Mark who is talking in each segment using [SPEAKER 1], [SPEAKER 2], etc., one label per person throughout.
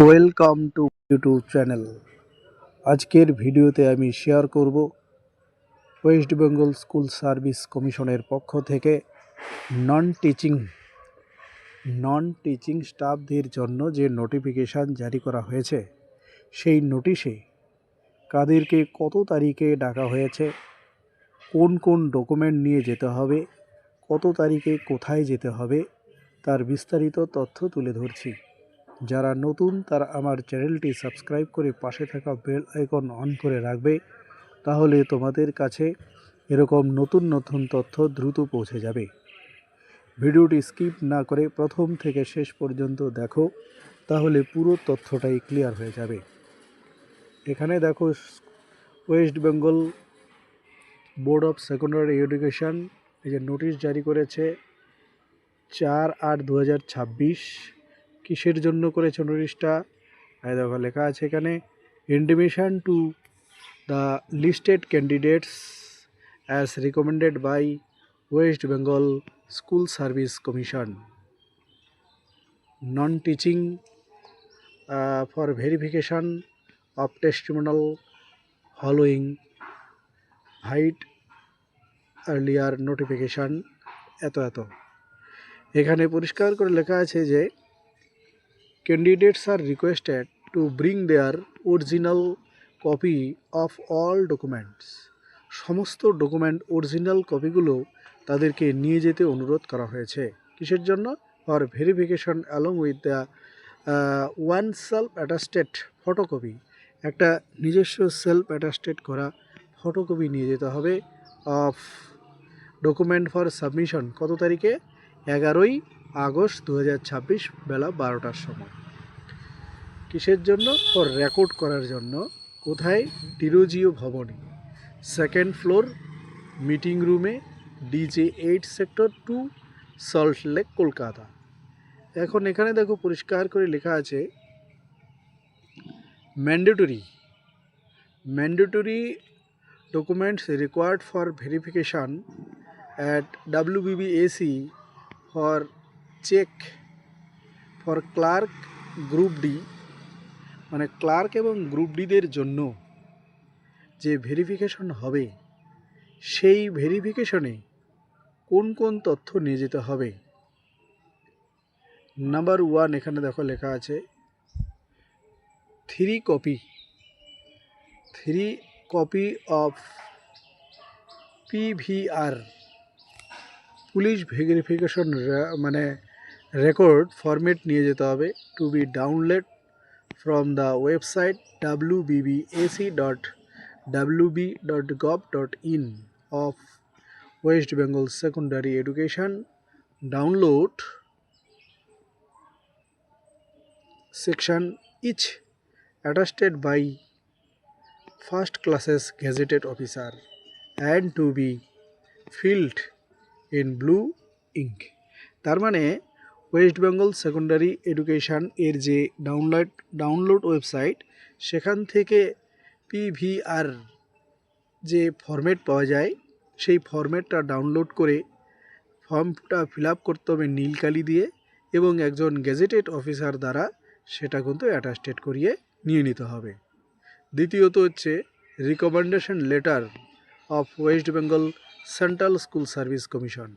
[SPEAKER 1] Welcome to YouTube channel. আজকের ভিডিওতে আমি শেয়ার করব ওয়েস্ট বেঙ্গল স্কুল সার্ভিস কমিশনের পক্ষ থেকে নন টিচিং স্টাফদের জন্য যে নোটিফিকেশান জারি করা হয়েছে, সেই নোটিশে কাদেরকে কত তারিখে ডাকা হয়েছে, কোন কোন ডকুমেন্ট নিয়ে যেতে হবে, কত তারিখে কোথায় যেতে হবে, তার বিস্তারিত তথ্য তুলে ধরছি। যারা নতুন তারা আমার চ্যানেলটি সাবস্ক্রাইব করে পাশে থাকা বেল আইকন অন করে রাখবে, তাহলে তোমাদের কাছে এরকম নতুন নতুন তথ্য দ্রুত পৌঁছে যাবে। ভিডিওটি স্কিপ না করে প্রথম থেকে শেষ পর্যন্ত দেখো, তাহলে পুরো তথ্যটাই ক্লিয়ার হয়ে যাবে। এখানে দেখো, West Bengal board of secondary education এই যে নোটিশ জারি করেছে 4/8/2026। কিসের জন্য করেছে নোটিশটা? দেখো লেখা আছে এখানে, intimation to the listed candidates as recommended by West Bengal school service commission, non teaching for verification of testimonial following height earlier notification এত। এখানে পরিষ্কার করে লেখা আছে যে candidates are requested to bring their original copy of all documents. সমস্ত document original কপিগুলো তাদেরকে নিয়ে যেতে অনুরোধ করা হয়েছে। কিসের জন্য? For verification along with the one self attested photocopy. একটা নিজস্ব সেলফ অ্যাটাস্টেড করা ফটোকপি নিয়ে যেতে হবে অফ ডকুমেন্ট ফর সাবমিশন। কত তারিখে? 11ই আগস্ট 2026 বেলা 12টার সময়। কিসের জন্য? ফর রেকর্ড করার জন্য। কোথায়? ডিরোজিও ভবনে, 2nd ফ্লোর, মিটিং রুমে, DJ 8 সেক্টর 2, সল্ট লেক, কলকাতা। এখন এখানে দেখো পরিষ্কার করে লেখা আছে mandatory documents required for verification at WBBAC for check for clerk group D, মানে ক্লার্ক এবং গ্রুপ ডিদের জন্য যে ভেরিফিকেশন হবে, সেই ভেরিফিকেশনে কোন কোন তথ্য নিয়ে যেতে হবে। নাম্বার 1 এখানে দেখো লেখা আছে 3 copy of PVR police verification মানে রেকর্ড ফরম্যাট নিয়ে যেতে হবে, to be download from the website wbbac.wb.gov.in of West Bengal secondary education. Download section each attested by first classes gazetted officer and to be filled in blue ink। তার মানে West Bengal secondary education এর যে download website, সেখান থেকে PVR যে format পাওয়া যায়, সেই ফরম্যাটটা ডাউনলোড করে ফর্মটা ফিল আপ করতে হবে নীল কালি দিয়ে, এবং একজন গেজেটেড অফিসার দ্বারা সেটা কিন্তু অ্যাটাস্টেড করিয়ে নিয়ে নিতে হবে। দ্বিতীয়ত হচ্ছে recommendation letter of West Bengal central school service commission,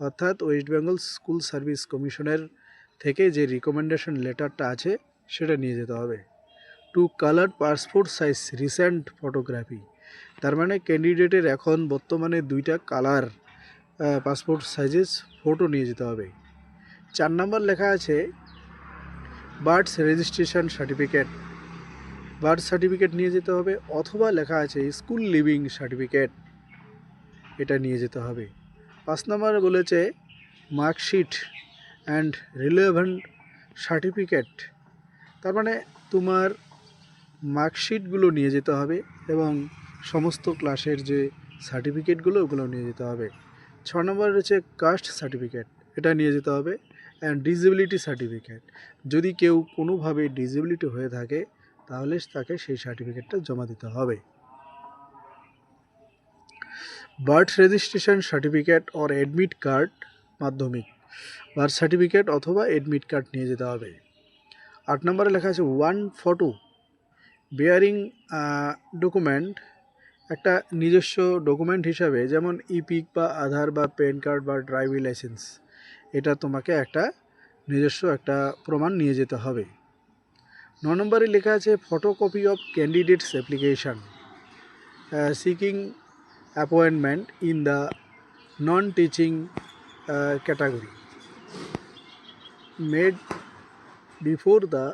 [SPEAKER 1] অর্থাৎ ওয়েস্ট বেঙ্গল স্কুল সার্ভিস কমিশনের থেকে যে রিকমেন্ডেশন লেটারটা আছে সেটা নিয়ে যেতে হবে। Two colour passport size recent photography, তার মানে ক্যান্ডিডেটের এখন বর্তমানে 2টা কালার পাসপোর্ট সাইজেস ফটো নিয়ে যেতে হবে। 4 নম্বর লেখা আছে বার্থ রেজিস্ট্রেশন সার্টিফিকেট নিয়ে যেতে হবে, অথবা লেখা আছে স্কুল লিভিং সার্টিফিকেট, এটা নিয়ে যেতে হবে। 5 নম্বরে বলেছে মার্কশিট অ্যান্ড রিলেভেন্ট সার্টিফিকেট, তার মানে তোমার মার্কশিটগুলো নিয়ে যেতে হবে এবং সমস্ত ক্লাসের যে সার্টিফিকেটগুলো ওগুলো নিয়ে যেতে হবে। 6 নম্বর রয়েছে কাস্ট সার্টিফিকেট, এটা নিয়ে যেতে হবে। অ্যান্ড ডিসেবিলিটি সার্টিফিকেট, যদি কেউ কোনোভাবে ডিসেবিলিটি হয়ে থাকে তাহলে তাকে সেই সার্টিফিকেটটা জমা দিতে হবে। Birth registration certificate or admit card, মাধ্যমিক বার্থ সার্টিফিকেট অথবা অ্যাডমিট কার্ড নিয়ে যেতে হবে। 8 নম্বরে লেখা আছে ওয়ান ফটো বেয়ারিং ডকুমেন্ট, একটা নিজস্ব ডকুমেন্ট হিসাবে যেমন ইপিক বা আধার বা প্যান কার্ড বা ড্রাইভিং লাইসেন্স, এটা তোমাকে একটা নিজস্ব একটা প্রমাণ নিয়ে যেতে হবে। 9 নম্বরে লেখা আছে photocopy of candidates application seeking appointment in the non teaching category made before the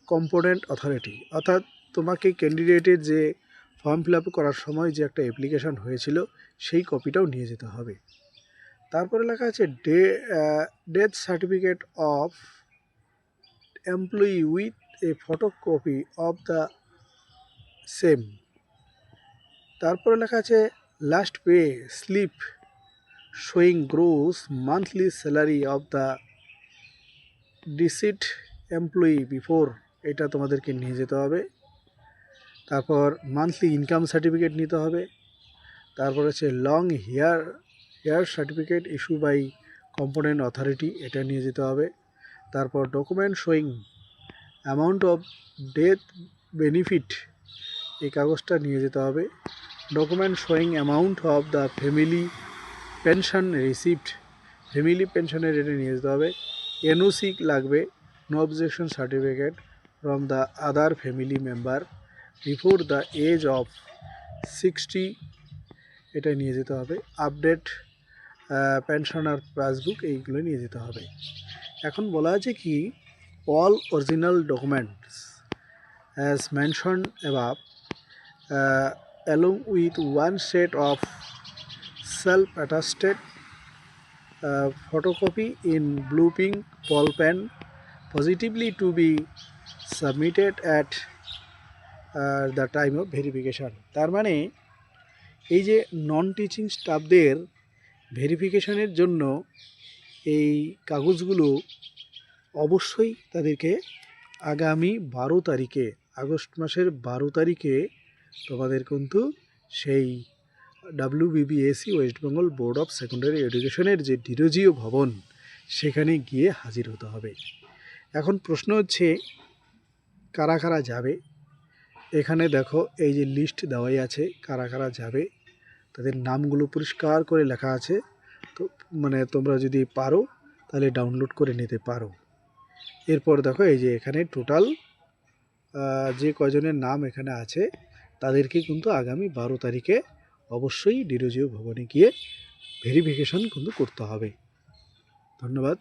[SPEAKER 1] component authority, অর্থাৎ তোমাকে ক্যান্ডিডেটের যে ফর্ম ফিল আপ করার সময় যে একটা অ্যাপ্লিকেশান হয়েছিল সেই কপিটাও নিয়ে যেতে হবে। তারপরে লেখা আছে death certificate of employee with a photocopy of the same. তারপরে লেখা আছে last pay slip showing gross monthly salary of the deceased employee before, এটা তোমাদেরকে নিয়ে যেতে হবে। তারপর মান্থলি ইনকাম সার্টিফিকেট নিতে হবে। তারপর হচ্ছে long heir certificate issue by component authority, এটা নিয়ে যেতে হবে। তারপর document showing amount of death benefit, এই কাগজটা নিয়ে যেতে হবে। Document showing amount of the family pension receipt, family পেনশনের এটা নিয়ে যেতে হবে। এনওসি লাগবে, no objection certificate from the other family member before the age of 60, এটা নিয়ে যেতে হবে। আপডেট পেনশনার পাসবুক, এইগুলো নিয়ে যেতে হবে। এখন বলা আছে কি all original documents as mention above along with one set of self-attested photocopy in blue pink ball pen positively to be submitted at the time of verification। তার মানে এই যে নন টিচিং স্টাফদের ভেরিফিকেশনের জন্য এই কাগজগুলো অবশ্যই তাদেরকে আগামী 12 তারিখে, আগস্ট মাসের 12 তারিখে তোমাদের কিন্তু সেই WBBSE West Bengal board of secondary এডুকেশনের যে ডিরোজিও ভবন, সেখানে গিয়ে হাজির হতে হবে। এখন প্রশ্ন হচ্ছে কারা কারা যাবে। এখানে দেখো এই যে লিস্ট দেওয়াই আছে কারা কারা যাবে, তাদের নামগুলো পরিষ্কার করে লেখা আছে। তো মানে তোমরা যদি পারো তাহলে ডাউনলোড করে নিতে পারো। এরপর দেখো এই যে এখানে টোটাল যে কয়জনের নাম এখানে আছে তাদেরকে কিন্তু আগামী 12 তারিখে অবশ্যই ডিরোজিও ভবনে গিয়ে ভেরিফিকেশন কিন্তু করতে হবে। ধন্যবাদ।